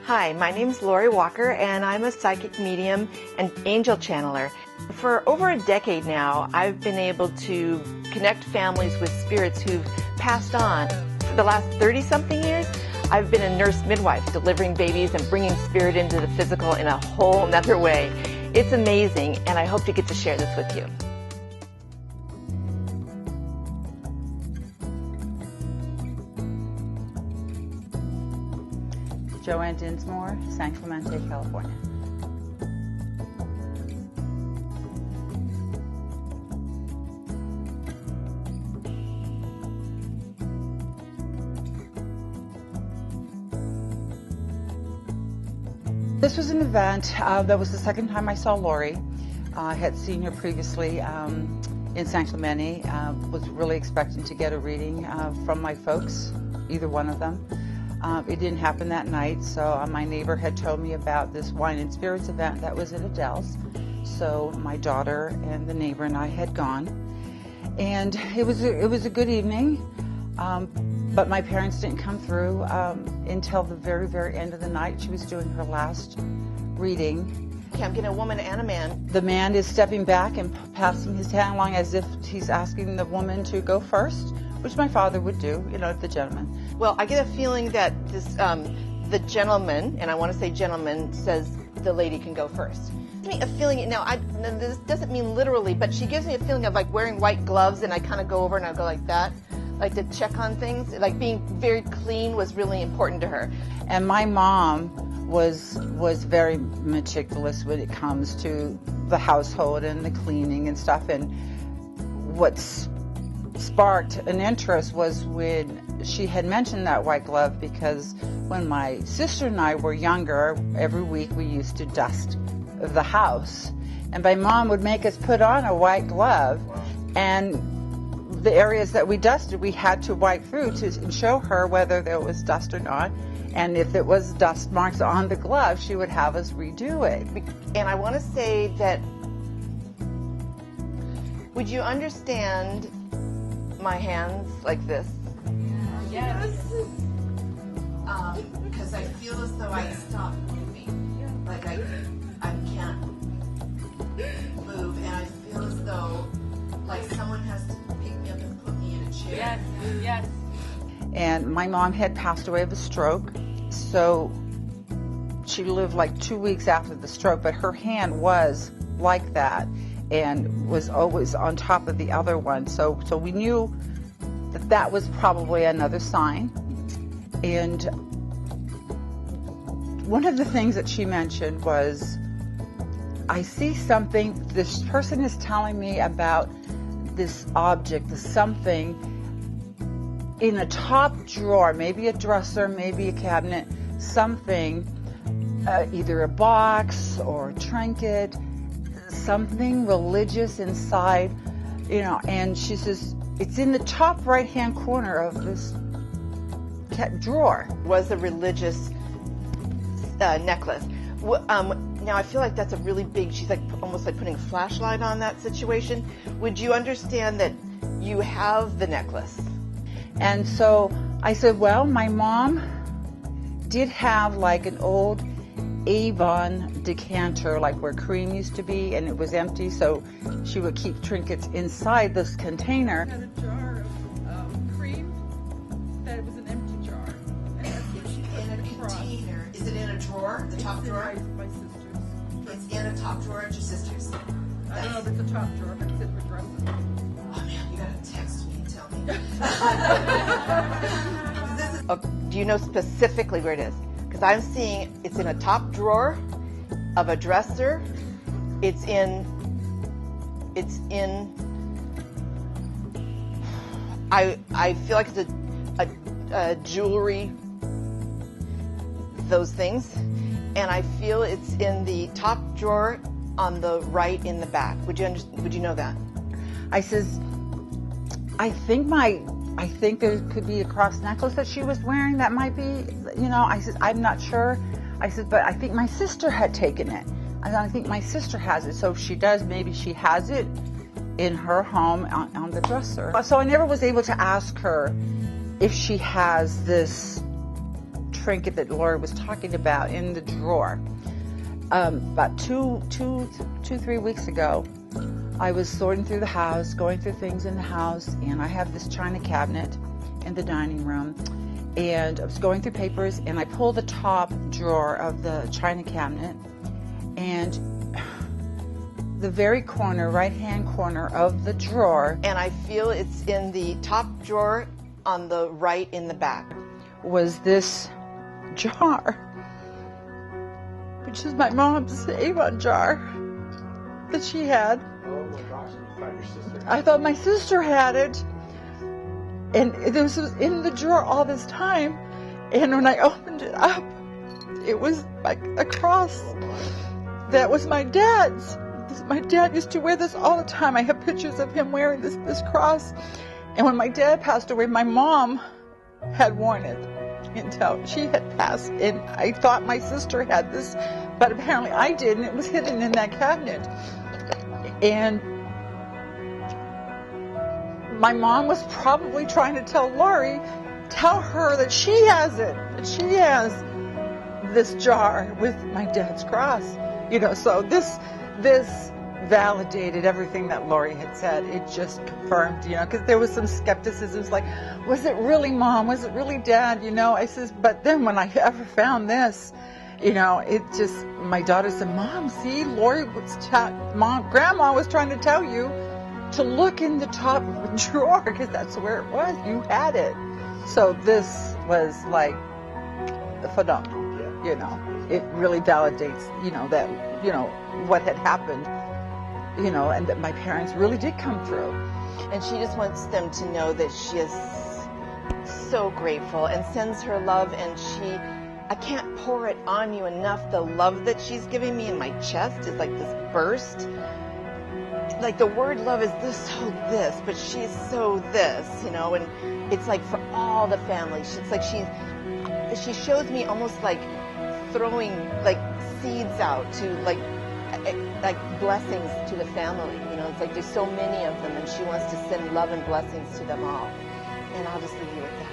Hi, my name is Lori Walker, and I'm a psychic medium and angel channeler. For over a decade now, I've been able to connect families with spirits who've passed on. For the last 30-something years, I've been a nurse midwife, delivering babies and bringing spirit into the physical in a whole nother way. It's amazing, and I hope to get to share this with you. Joanne Dinsmore, San Clemente, California. This was an event that was the second time I saw Lori. I had seen her previously in San Clemente. Was really expecting to get a reading from my folks, either one of them. It didn't happen that night, so my neighbor had told me about this Wine and Spirits event that was at Adele's. So my daughter and the neighbor and I had gone, and it was a good evening. But my parents didn't come through until the very, very end of the night. She was doing her last reading. Okay, I'm getting a woman and a man. The man is stepping back and passing his hand along as if he's asking the woman to go first, which my father would do, the gentleman. Well, I get a feeling that this, the gentleman, and I want to say gentleman, says the lady can go first. Gives me a feeling, now this doesn't mean literally, but she gives me a feeling of like wearing white gloves, and I kind of go over and I go like that, like to check on things. Like being very clean was really important to her. And my mom was very meticulous when it comes to the household and the cleaning and stuff. And what sparked an interest was when she had mentioned that white glove, because when my sister and I were younger, every week we used to dust the house. And my mom would make us put on a white glove, and the areas that we dusted, we had to wipe through to show her whether there was dust or not. And if it was dust marks on the glove, she would have us redo it. And I want to say that, would you understand my hands like this? Yes. Because I feel as though I stop moving. Like I can't move, and I feel as though like someone has to pick me up and put me in a chair. Yes, yes. And my mom had passed away of a stroke, so she lived like 2 weeks after the stroke, but her hand was like that and was always on top of the other one. So we knew that was probably another sign. And one of the things that she mentioned was, I see something, this person is telling me about this object, this something in a top drawer, maybe a dresser, maybe a cabinet, something, either a box or a trinket, something religious inside, and she says, it's in the top right-hand corner of this drawer. Was a religious necklace. Now I feel like that's a really big, she's like almost like putting a flashlight on that situation. Would you understand that you have the necklace? And so I said, well, my mom did have like an old Avon decanter, like where cream used to be, and it was empty, so she would keep trinkets inside this container. I had a jar of cream that it was an empty jar. And that's what she put In a container. Is it in a drawer? The top drawer? My sister's. It's in a top drawer at your sister's. I don't know if it's a top drawer, but it's in her dresser. Oh man, you gotta text me and tell me. Do you know specifically where it is? Because I'm seeing it's in a top drawer of a dresser. It's in I feel like it's a jewelry, those things, and I feel it's in the top drawer on the right in the back. Would you know that? I says, I think there could be a cross necklace that she was wearing that might be, I said, I'm not sure. I said, but I think my sister had taken it. I think my sister has it. So if she does, maybe she has it in her home on the dresser. So I never was able to ask her if she has this trinket that Lori was talking about in the drawer. About 3 weeks ago, I was sorting through the house, going through things in the house, and I have this china cabinet in the dining room, and I was going through papers, and I pulled the top drawer of the china cabinet, and the very corner, right-hand corner of the drawer, And I feel it's in the top drawer on the right in the back. was this jar, which is my mom's Avon jar that she had. Oh my gosh, you thought your sister. I thought my sister had it, and this was in the drawer all this time, and when I opened it up, it was like a cross that was my dad's. My dad used to wear this all the time. I have pictures of him wearing this cross, and when my dad passed away, my mom had worn it until she had passed, and I thought my sister had this, but apparently I didn't. It was hidden in that cabinet. And my mom was probably trying to tell Lori, tell her that she has it, that she has this jar with my dad's cross. You know, so this validated everything that Lori had said. It just confirmed, you know, because there was some skepticism. It's like, was it really Mom? Was it really Dad? You know, I says, but then when I ever found this, you know, it just, my daughter said, Mom, see, Lori was, Grandma was trying to tell you to look in the top drawer because that's where it was. You had it. So this was like phenomenal, you know. It really validates, you know, that, you know, what had happened, you know, and that my parents really did come through. And she just wants them to know that she is so grateful and sends her love, and I can't pour it on you enough. The love that she's giving me in my chest is like this burst. Like the word love is this, so this, but she's so this, you know, and it's like for all the family. It's like she shows me almost like throwing like seeds out to like blessings to the family. You know, it's like there's so many of them, and she wants to send love and blessings to them all. And I'll just leave you with that.